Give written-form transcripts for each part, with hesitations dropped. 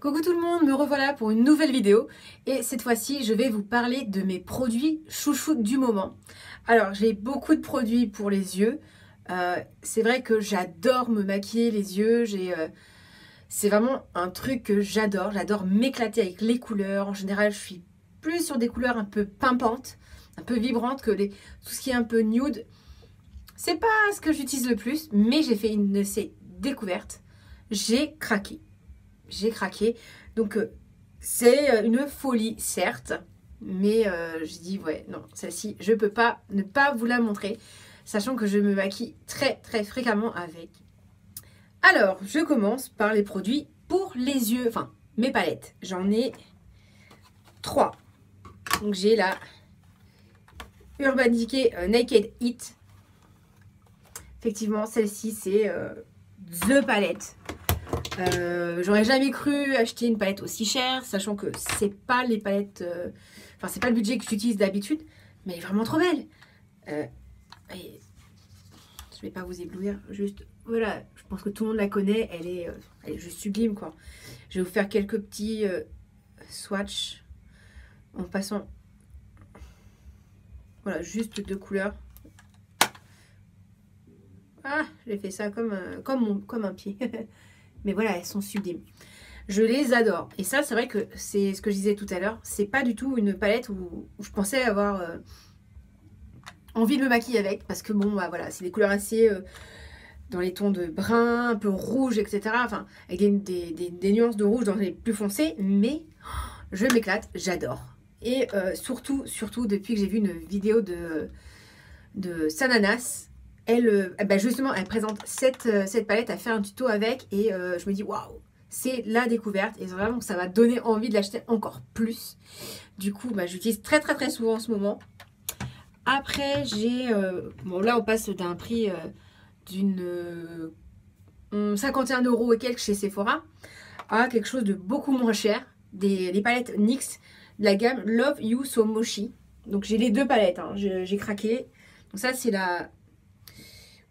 Coucou tout le monde, me revoilà pour une nouvelle vidéo et cette fois-ci je vais vous parler de mes produits chouchous du moment. Alors j'ai beaucoup de produits pour les yeux, c'est vrai que j'adore me maquiller les yeux, c'est vraiment un truc que j'adore m'éclater avec les couleurs. En général je suis plus sur des couleurs un peu pimpantes, un peu vibrantes que tout ce qui est un peu nude. C'est pas ce que j'utilise le plus, mais j'ai fait une de ces découvertes, j'ai craqué. Donc c'est une folie certes, mais je dis ouais non, celle-ci je peux pas ne pas vous la montrer, sachant que je me maquille très fréquemment avec. Alors je commence par les produits pour les yeux, enfin mes palettes, j'en ai 3. Donc j'ai la Urban Decay Naked Heat. Effectivement celle-ci c'est the palette. J'aurais jamais cru acheter une palette aussi chère, sachant que c'est pas les palettes, enfin c'est pas le budget que j'utilise d'habitude, mais elle est vraiment trop belle. Et je vais pas vous éblouir, juste voilà, je pense que tout le monde la connaît, elle est juste sublime quoi. Je vais vous faire quelques petits swatchs en passant, voilà, juste 2 couleurs. Ah, j'ai fait ça comme un pied. Mais voilà, elles sont sublimes. Je les adore. Et ça, c'est vrai que c'est ce que je disais tout à l'heure. C'est pas du tout une palette où je pensais avoir envie de me maquiller avec. Parce que bon, bah voilà, c'est des couleurs assez dans les tons de brun, un peu rouge, etc. Enfin, avec des nuances de rouge dans les plus foncés. Mais je m'éclate, j'adore. Et surtout, depuis que j'ai vu une vidéo de Sananas. Bah justement, elle présente cette palette, elle fait un tuto avec et je me dis waouh, c'est la découverte et vraiment ça m'a donné envie de l'acheter encore plus. Du coup, bah, j'utilise très souvent en ce moment. Après, j'ai bon là on passe d'un prix d'une 51 € et quelques chez Sephora à quelque chose de beaucoup moins cher, des palettes NYX de la gamme Love You So Mochi. Donc j'ai les 2 palettes, hein, j'ai craqué. Donc ça c'est la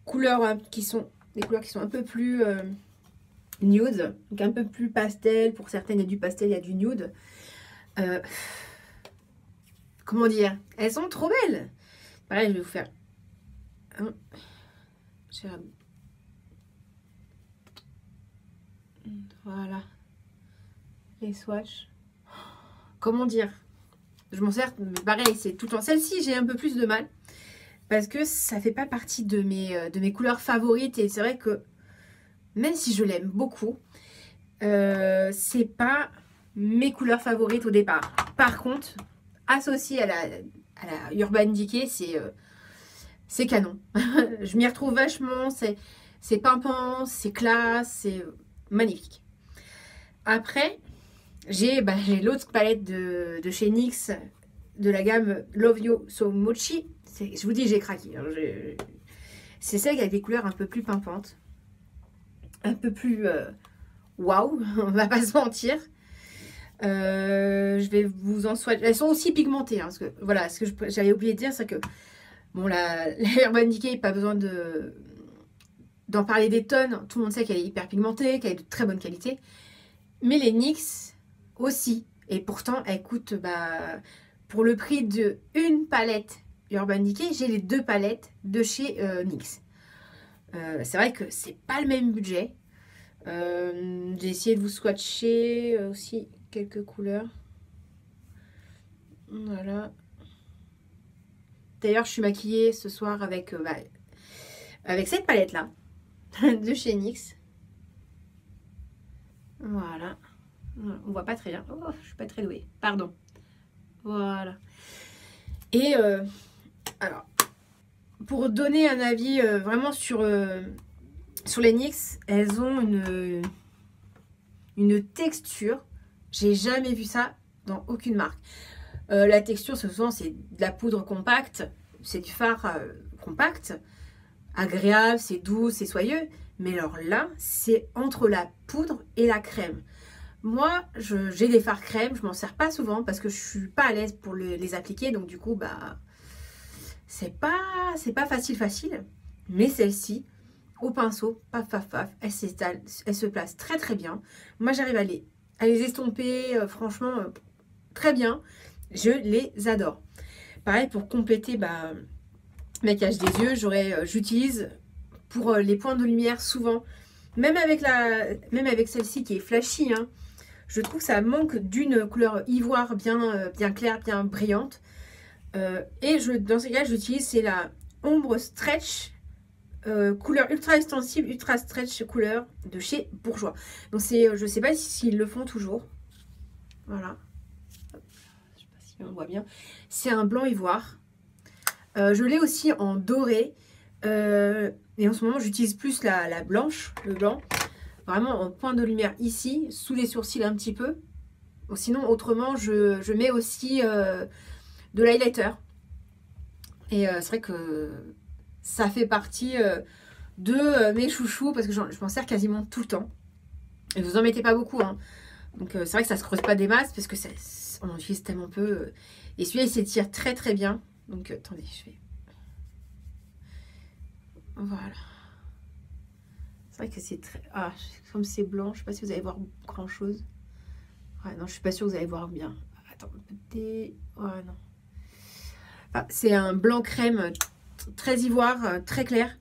couleurs qui sont des couleurs qui sont un peu plus nude, donc un peu plus pastel. Pour certaines il y a du pastel, il y a du nude. Comment dire, elles sont trop belles. Pareil, je vais vous faire voilà les swatchs. Comment dire, je m'en sers, mais pareil c'est tout le temps. Celle-ci j'ai un peu plus de mal parce que ça fait pas partie de mes couleurs favorites. Et c'est vrai que même si je l'aime beaucoup, c'est pas mes couleurs favorites au départ. Par contre, associé à la Urban Decay, c'est canon. Je m'y retrouve vachement, c'est pimpant, c'est classe, c'est magnifique. Après, j'ai l'autre palette de chez NYX, de la gamme Love You So Mochi. Je vous dis, j'ai craqué. Hein. C'est celle qui a des couleurs un peu plus pimpantes. Un peu plus waouh, on va pas se mentir. Je vais vous en swatcher. Elles sont aussi pigmentées. Hein, parce que, voilà, ce que j'avais oublié de dire, c'est que bon, la Urban Decay, pas besoin d'en parler des tonnes. Tout le monde sait qu'elle est hyper pigmentée, qu'elle est de très bonne qualité. Mais les NYX aussi. Et pourtant, elles coûtent pour le prix d'une palette Urban Decay, j'ai les 2 palettes de chez NYX. C'est vrai que c'est pas le même budget. J'ai essayé de vous swatcher aussi quelques couleurs. Voilà. D'ailleurs, je suis maquillée ce soir avec cette palette là de chez NYX. Voilà. On voit pas très bien. Oh, je suis pas très douée. Pardon. Voilà. Et alors, pour donner un avis vraiment sur les NYX, elles ont une texture. J'ai jamais vu ça dans aucune marque. La texture, souvent, c'est de la poudre compacte. C'est du fard compact. Agréable, c'est doux, c'est soyeux. Mais alors là, c'est entre la poudre et la crème. Moi, j'ai des fards crème, je m'en sers pas souvent parce que je suis pas à l'aise pour les appliquer. Donc du coup, c'est pas facile. Mais celle-ci, au pinceau, paf, elle s'étale, elle se place très bien. Moi, j'arrive à les estomper, franchement, très bien. Je les adore. Pareil, pour compléter maquillage des yeux, j'utilise pour les points de lumière souvent, même avec celle-ci qui est flashy, hein, je trouve que ça manque d'une couleur ivoire bien claire, bien brillante. Et dans ce cas, j'utilise, c'est la ombre stretch, couleur ultra extensible, ultra stretch couleur de chez Bourjois. Donc je sais pas s'ils le font toujours. Voilà. Hop, je sais pas si on voit bien. C'est un blanc ivoire. Je l'ai aussi en doré. Et en ce moment, j'utilise plus la blanche, le blanc. Vraiment en point de lumière ici, sous les sourcils un petit peu. Sinon, autrement, je mets aussi de l'highlighter. Et c'est vrai que ça fait partie de mes chouchous parce que je m'en sers quasiment tout le temps. Et vous en mettez pas beaucoup, hein. Donc c'est vrai que ça se creuse pas des masses parce que on en utilise tellement peu. Et celui-là, il s'étire très très bien. Donc attendez, je vais... Voilà. C'est vrai que c'est très... Ah, comme c'est blanc, je sais pas si vous allez voir grand chose. Ouais, non, je suis pas sûre que vous allez voir bien. Attends, peut-être... Ouais, non. Ah, c'est un blanc crème très ivoire, très clair.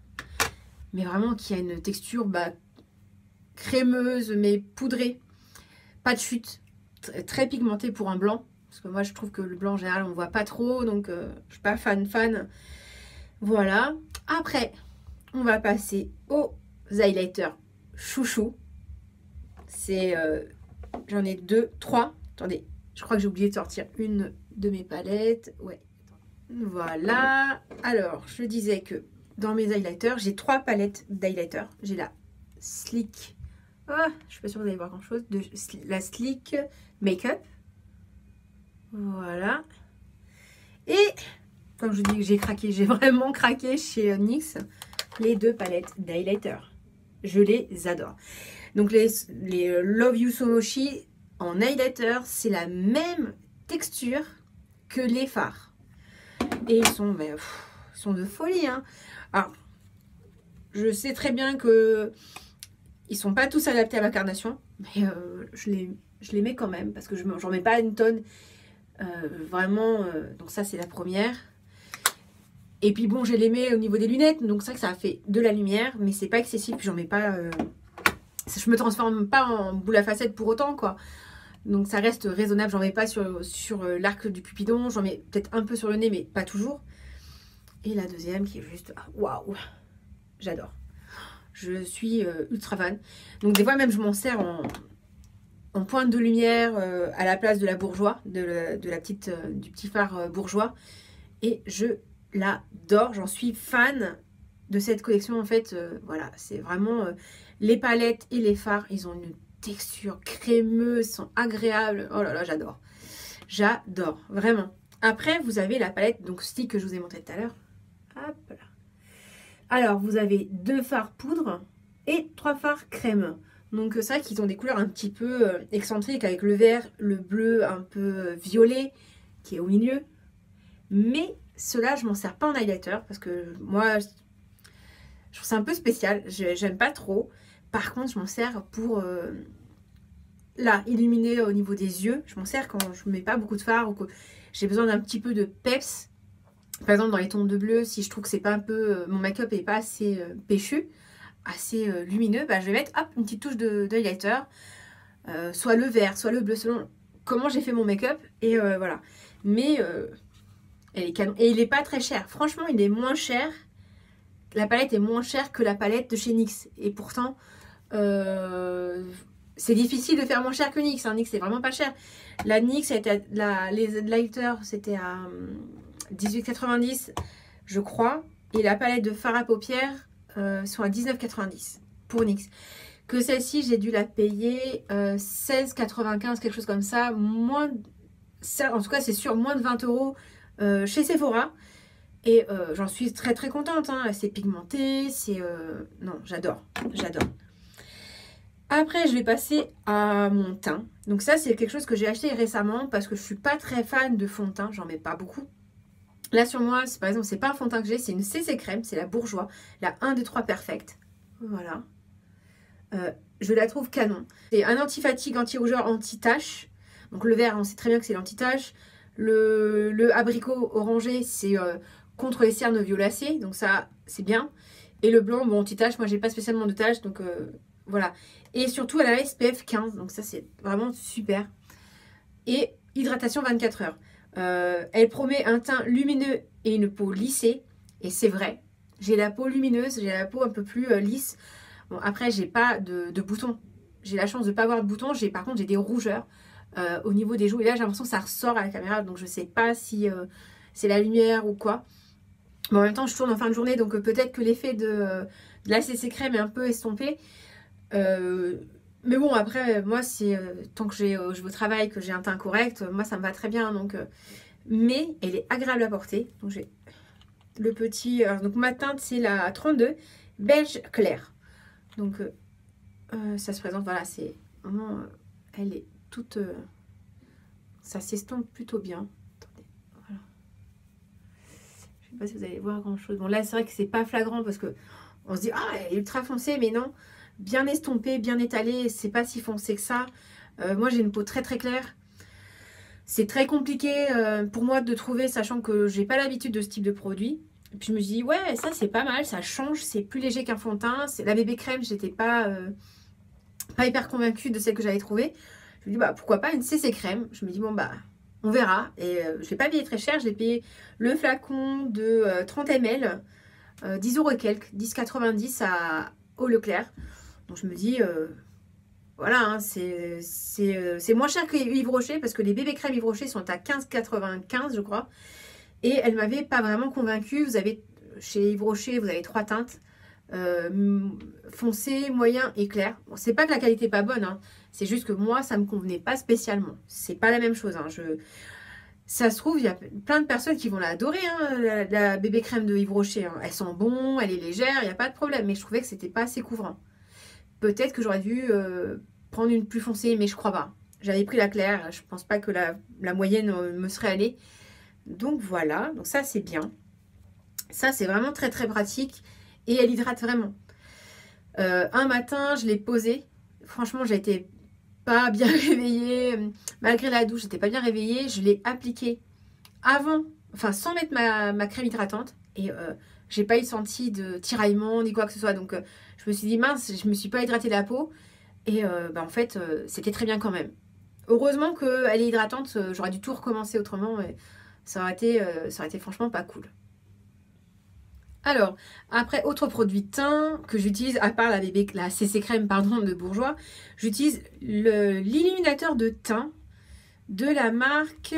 Mais vraiment qui a une texture crémeuse, mais poudrée. Pas de chute. Très pigmenté pour un blanc. Parce que moi, je trouve que le blanc, en général, on ne voit pas trop. Donc, je suis pas fan. Voilà. Après, on va passer aux highlighters chouchou. C'est... j'en ai 2, 3. Attendez, je crois que j'ai oublié de sortir une de mes palettes. Ouais. Voilà. Alors, je disais que dans mes highlighters, j'ai 3 palettes d'highlighter. J'ai la Sleek. Ah, je suis pas sûre que vous allez voir grand chose. La Sleek Makeup. Voilà. Et, comme je vous dis que j'ai craqué, j'ai vraiment craqué chez NYX, les 2 palettes d'highlighter. Je les adore. Donc, les Love You So Mochi en highlighter, c'est la même texture que les fards. Et ils sont de folie, hein. Alors, je sais très bien que ils sont pas tous adaptés à ma carnation, mais je les mets quand même parce que j'en mets pas une tonne. Vraiment, donc ça c'est la première. Et puis bon, je les mets au niveau des lunettes, donc c'est vrai que ça fait de la lumière, mais c'est pas excessif. J'en mets pas, je me transforme pas en boule à facettes pour autant, quoi. Donc ça reste raisonnable. J'en mets pas sur l'arc du pupillon, j'en mets peut-être un peu sur le nez, mais pas toujours. Et la deuxième qui est juste waouh, j'adore. Je suis ultra fan. Donc des fois même je m'en sers en pointe de lumière à la place de la bourgeois, du petit fard bourgeois. Et je l'adore, j'en suis fan de cette collection en fait. Voilà, c'est vraiment les palettes et les fards, ils ont une texture crémeuse, sont agréables. Oh là là, j'adore. J'adore, vraiment. Après, vous avez la palette, donc stick que je vous ai montré tout à l'heure. Hop là. Alors, vous avez 2 fards poudre et 3 fards crème. Donc, c'est vrai qu'ils ont des couleurs un petit peu excentriques avec le vert, le bleu un peu violet qui est au milieu. Mais ceux-là, je m'en sers pas en highlighter parce que moi, je trouve ça un peu spécial. J'aime pas trop. Par contre, je m'en sers pour illuminer au niveau des yeux. Je m'en sers quand je mets pas beaucoup de fard ou que j'ai besoin d'un petit peu de peps. Par exemple, dans les tons de bleu, si je trouve que c'est pas un peu mon make-up est pas assez péchu, assez lumineux, je vais mettre une petite touche de highlighter, soit le vert, soit le bleu, selon comment j'ai fait mon make-up. Et voilà. Mais elle est canon. Et il est pas très cher. Franchement, il est moins cher. La palette est moins chère que la palette de chez NYX. Et pourtant, c'est difficile de faire moins cher que NYX. NYX, c'est vraiment pas cher. La NYX, les lighters, c'était à 18,90 je crois. Et la palette de fard à paupières sont à 19,90 pour NYX. Que celle-ci, j'ai dû la payer 16,95, quelque chose comme ça. En tout cas, c'est sûr, moins de 20 € chez Sephora. Et j'en suis très très contente, hein. C'est pigmenté, c'est... Non, j'adore, j'adore. Après, je vais passer à mon teint. Donc ça, c'est quelque chose que j'ai acheté récemment parce que je suis pas très fan de fond de teint, j'en mets pas beaucoup. Là, sur moi, par exemple, c'est pas un fond de teint que j'ai, c'est une CC Crème, c'est la Bourjois, la 1 des 3 Perfect. Voilà. Je la trouve canon. C'est un anti-fatigue, anti-rougeur, anti-tache. Donc le vert, on sait très bien que c'est l'anti-tache. Le abricot orangé, c'est contre les cernes violacées. Donc ça, c'est bien. Et le blanc, bon, anti-tache. Moi, j'ai pas spécialement de tache. Donc voilà. Et surtout, elle a SPF 15. Donc ça, c'est vraiment super. Et hydratation 24 heures. Elle promet un teint lumineux et une peau lissée. Et c'est vrai. J'ai la peau lumineuse, j'ai la peau un peu plus lisse. Bon, après, j'ai pas de boutons. J'ai la chance de ne pas avoir de boutons. Par contre, j'ai des rougeurs au niveau des joues. Et là, j'ai l'impression que ça ressort à la caméra. Donc, je sais pas si c'est la lumière ou quoi. Mais en même temps, je tourne en fin de journée. Donc, peut-être que l'effet de la CC crème est un peu estompé. Mais bon, après, moi, c'est tant que je vais au travail, que j'ai un teint correct, moi, ça me va très bien. Donc, mais elle est agréable à porter. Donc, j'ai le petit... donc, ma teinte, c'est la 32, beige clair. Donc, ça se présente, voilà, c'est vraiment... elle est toute... ça s'estompe plutôt bien. Attendez, voilà. Je sais pas si vous allez voir grand-chose. Bon, là, c'est vrai que c'est pas flagrant parce que on se dit, ah, elle est ultra foncée, mais non. Bien estompée, bien étalée, c'est pas si foncé que ça. Moi, j'ai une peau très très claire. C'est très compliqué pour moi de trouver, sachant que j'ai pas l'habitude de ce type de produit. Et puis je me dis, ouais, ça c'est pas mal, ça change, c'est plus léger qu'un fond de teint. La bébé crème, j'étais pas hyper convaincue de celle que j'avais trouvée. Je me dis, bah pourquoi pas une CC crème. Je me dis, bon bah, on verra. Et je l'ai pas payé très cher, j'ai payé le flacon de 30 ml, 10 € et quelques, 10,90 au Leclerc. Donc je me dis, voilà, hein, c'est moins cher que Yves Rocher, parce que les bébés crèmes Yves Rocher sont à 15,95 je crois. Et elle m'avait pas vraiment convaincue. Vous avez chez Yves Rocher, vous avez 3 teintes, foncé, moyen et clair. Bon, c'est pas que la qualité est pas bonne, hein, c'est juste que moi ça me convenait pas spécialement. C'est pas la même chose. Hein, ça se trouve, il y a plein de personnes qui vont l'adorer, hein, la bébé crème de Yves Rocher. Hein. Elle sent bon, elle est légère, il n'y a pas de problème. Mais je trouvais que c'était pas assez couvrant. Peut-être que j'aurais dû prendre une plus foncée, mais je crois pas. J'avais pris la claire, je pense pas que la moyenne me serait allée. Donc voilà, donc ça c'est bien. Ça c'est vraiment très très pratique et elle hydrate vraiment. Un matin, je l'ai posée. Franchement, j'ai été pas bien réveillée. Malgré la douche, j'étais pas bien réveillée. Je l'ai appliquée avant, enfin sans mettre ma crème hydratante. Et j'ai pas eu senti de tiraillement ni quoi que ce soit. Donc je me suis dit mince, je me suis pas hydratée la peau. Et bah, en fait, c'était très bien quand même. Heureusement qu'elle est hydratante. J'aurais dû tout recommencer autrement. Mais ça aurait été franchement pas cool. Alors, après, autre produit teint que j'utilise, à part la CC crème pardon, de Bourjois, j'utilise l'illuminateur de teint de la marque...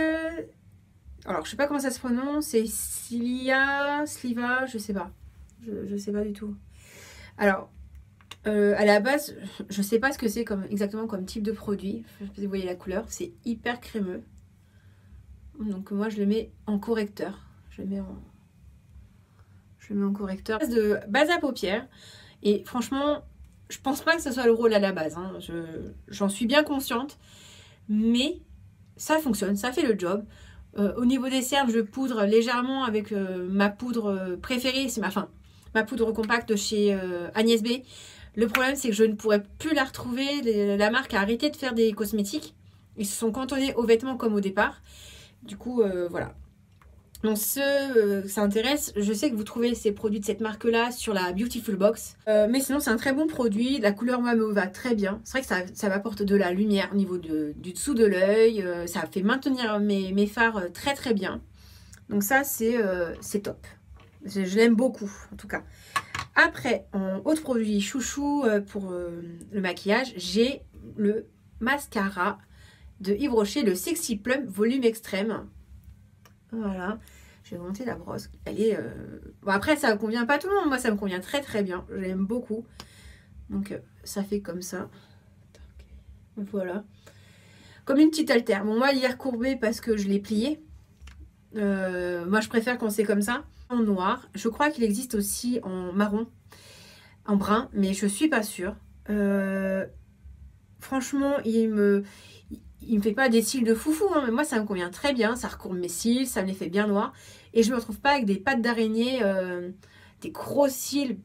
Alors, je sais pas comment ça se prononce, c'est Sliva, je sais pas. Je sais pas du tout. Alors, à la base, je sais pas ce que c'est exactement comme type de produit. Je sais pas si vous voyez la couleur, c'est hyper crémeux. Donc moi je le mets en correcteur. Je le mets en correcteur. De base à paupières. Et franchement, je pense pas que ce soit le rôle à la base. Hein. J'en suis bien consciente. Mais ça fonctionne, ça fait le job. Au niveau des cernes, je poudre légèrement avec ma poudre préférée. C'est ma poudre compacte chez Agnès B. Le problème, c'est que je ne pourrais plus la retrouver. La marque a arrêté de faire des cosmétiques. Ils se sont cantonnés aux vêtements comme au départ. Du coup, voilà. Donc, ça intéresse. Je sais que vous trouvez ces produits de cette marque-là sur la Beautiful Box. Mais sinon, c'est un très bon produit. La couleur, moi, me va très bien. C'est vrai que ça m'apporte de la lumière au niveau du dessous de l'œil. Ça fait maintenir mes fards très, très bien. Donc ça, c'est top. Je l'aime beaucoup, en tout cas. Après, en autre produit chouchou pour le maquillage, j'ai le mascara de Yves Rocher, le Sexy Plum Volume Extrême. Voilà, je vais monter la brosse. Elle est... Bon, après, ça ne convient pas à tout le monde. Moi, ça me convient très très bien. Je l'aime beaucoup. Donc, ça fait comme ça. Voilà. Comme une petite altère. Bon, moi, il est recourbé parce que je l'ai plié. Moi, je préfère quand c'est comme ça. En noir. Je crois qu'il existe aussi en marron, en brun, mais je suis pas sûre. Franchement, il me fait pas des cils de foufou, hein, mais moi ça me convient très bien, ça recourbe mes cils, ça me les fait bien noirs, et je me retrouve pas avec des pattes d'araignée, des gros cils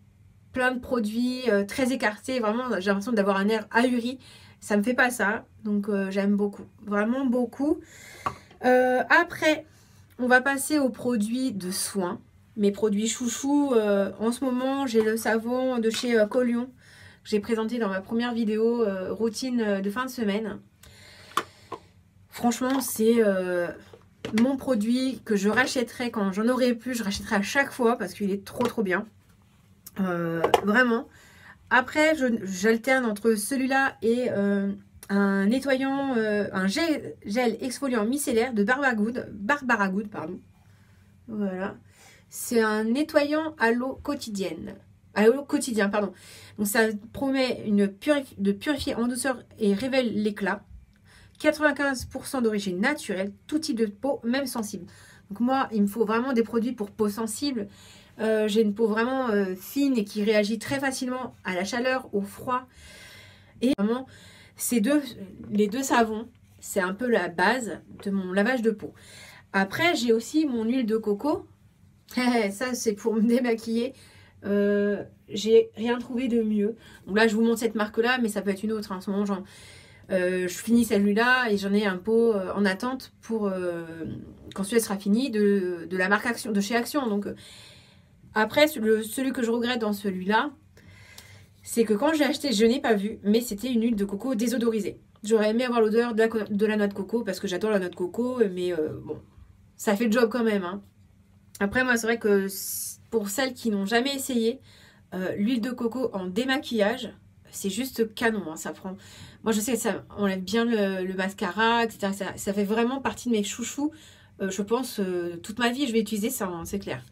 plein de produits très écartés. Vraiment, j'ai l'impression d'avoir un air ahuri. Ça me fait pas ça. Donc, j'aime beaucoup. Vraiment beaucoup. Après, on va passer aux produits de soins. Mes produits chouchous. En ce moment, j'ai le savon de chez Colion. J'ai présenté dans ma première vidéo routine de fin de semaine. Franchement, c'est mon produit que je rachèterai quand j'en aurai plus. Je rachèterai à chaque fois parce qu'il est trop bien. Vraiment. Après, j'alterne entre celui-là et un nettoyant, un gel exfoliant micellaire de Barbara Good, pardon. Voilà. C'est un nettoyant à l'eau quotidienne. À l'eau quotidien, pardon. Donc ça promet de purifier en douceur et révèle l'éclat. 95% d'origine naturelle, tout type de peau, même sensible. Donc moi, il me faut vraiment des produits pour peau sensible. J'ai une peau vraiment fine et qui réagit très facilement à la chaleur, au froid. Et vraiment, les deux savons, c'est un peu la base de mon lavage de peau. Après, j'ai aussi mon huile de coco. Ça, c'est pour me démaquiller. J'ai rien trouvé de mieux. Donc là, je vous montre cette marque-là, mais ça peut être une autre. En ce moment, je finis celui-là et j'en ai un pot en attente pour quand celui-là sera fini de la marque Action, de chez Action. Donc après, celui que je regrette dans celui-là, c'est que quand j'ai acheté, je n'ai pas vu, mais c'était une huile de coco désodorisée. J'aurais aimé avoir l'odeur de la noix de coco parce que j'adore la noix de coco, mais bon, ça fait le job quand même. Hein. Après, moi, c'est vrai que pour celles qui n'ont jamais essayé, l'huile de coco en démaquillage, c'est juste canon. Hein, ça prend. Moi, je sais que ça enlève bien le mascara, etc. Ça fait vraiment partie de mes chouchous. Je pense toute ma vie, je vais utiliser ça, hein, c'est clair.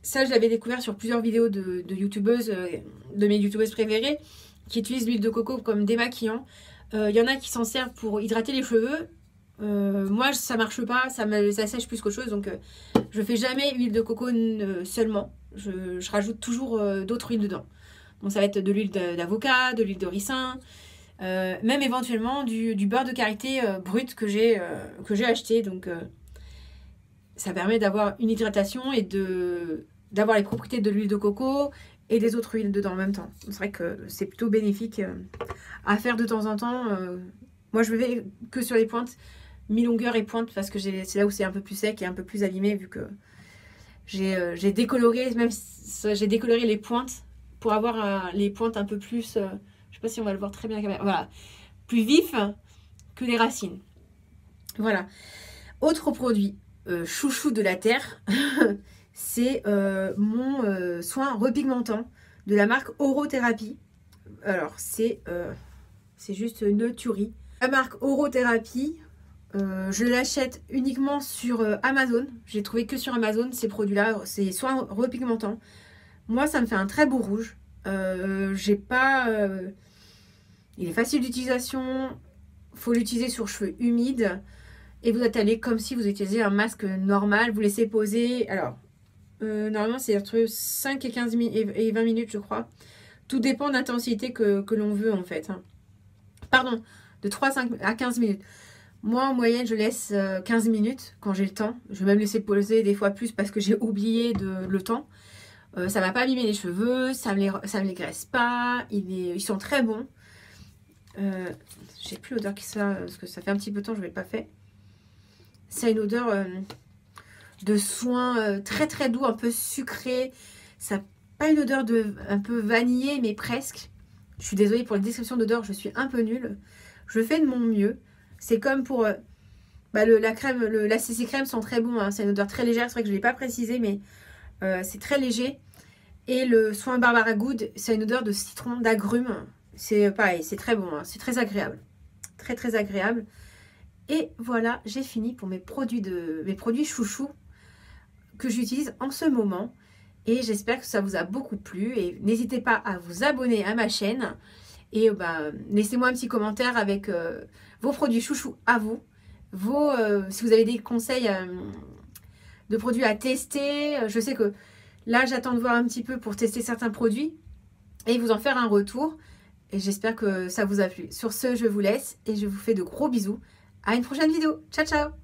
Ça, je l'avais découvert sur plusieurs vidéos de youtubeuses, de mes youtubeuses préférées, qui utilisent l'huile de coco comme démaquillant. Il y en a qui s'en servent pour hydrater les cheveux. Moi, ça marche pas, ça sèche plus qu'autre chose, donc je fais jamais huile de coco seulement. Je rajoute toujours d'autres huiles dedans. Donc ça va être de l'huile d'avocat, de l'huile de ricin, même éventuellement du beurre de karité brut que j'ai acheté. Donc ça permet d'avoir une hydratation et d'avoir les propriétés de l'huile de coco et des autres huiles dedans en même temps. C'est vrai que c'est plutôt bénéfique à faire de temps en temps. Moi, je vais que sur les pointes, mi-longueur et pointe, parce que c'est là où c'est un peu plus sec et un peu plus abîmé, vu que j'ai décoloré, j'ai décoloré les pointes pour avoir les pointes un peu plus, je sais pas si on va le voir très bien à la caméra, voilà, plus vif que les racines. Voilà. Autre produit chouchou de la terre, c'est mon soin repigmentant de la marque Orothérapie. Alors, c'est juste une tuerie. La marque Orothérapie, je l'achète uniquement sur Amazon. J'ai trouvé que sur Amazon ces produits-là, ces soins repigmentants. Moi, ça me fait un très beau rouge. Il est facile d'utilisation. Faut l'utiliser sur cheveux humides. Et vous étalez comme si vous utilisiez un masque normal. Vous laissez poser. Alors, normalement, c'est entre 5 et 15 et 20 minutes, je crois. Tout dépend de l'intensité que l'on veut, en fait. Pardon, de 3 à 15 minutes. Moi, en moyenne, je laisse 15 minutes quand j'ai le temps. Je vais même laisser poser des fois plus parce que j'ai oublié le temps. Ça ne va pas abîmer les cheveux, ça ne les graisse pas. Ils sont très bons. J'ai plus l'odeur qui ça, parce que ça fait un petit peu de temps que je ne l'ai pas fait. Ça a une odeur de soin très doux, un peu sucré. Ça n'a pas une odeur un peu vanillée, mais presque. Je suis désolée pour les descriptions d'odeur, je suis un peu nulle. Je fais de mon mieux. C'est comme pour la crème, la CC crème sent très bon. Hein. C'est une odeur très légère. C'est vrai que je ne l'ai pas précisé, mais c'est très léger. Et le soin Barbara Good, c'est une odeur de citron, d'agrumes. C'est pareil, c'est très bon. Hein. C'est très agréable. Très agréable. Et voilà, j'ai fini pour mes produits chouchous que j'utilise en ce moment. Et j'espère que ça vous a beaucoup plu. Et n'hésitez pas à vous abonner à ma chaîne. Et laissez-moi un petit commentaire avec vos produits chouchous à vous. Si vous avez des conseils de produits à tester. Je sais que là, j'attends de voir un petit peu pour tester certains produits. Et vous en faire un retour. Et j'espère que ça vous a plu. Sur ce, je vous laisse. Et je vous fais de gros bisous. À une prochaine vidéo. Ciao, ciao!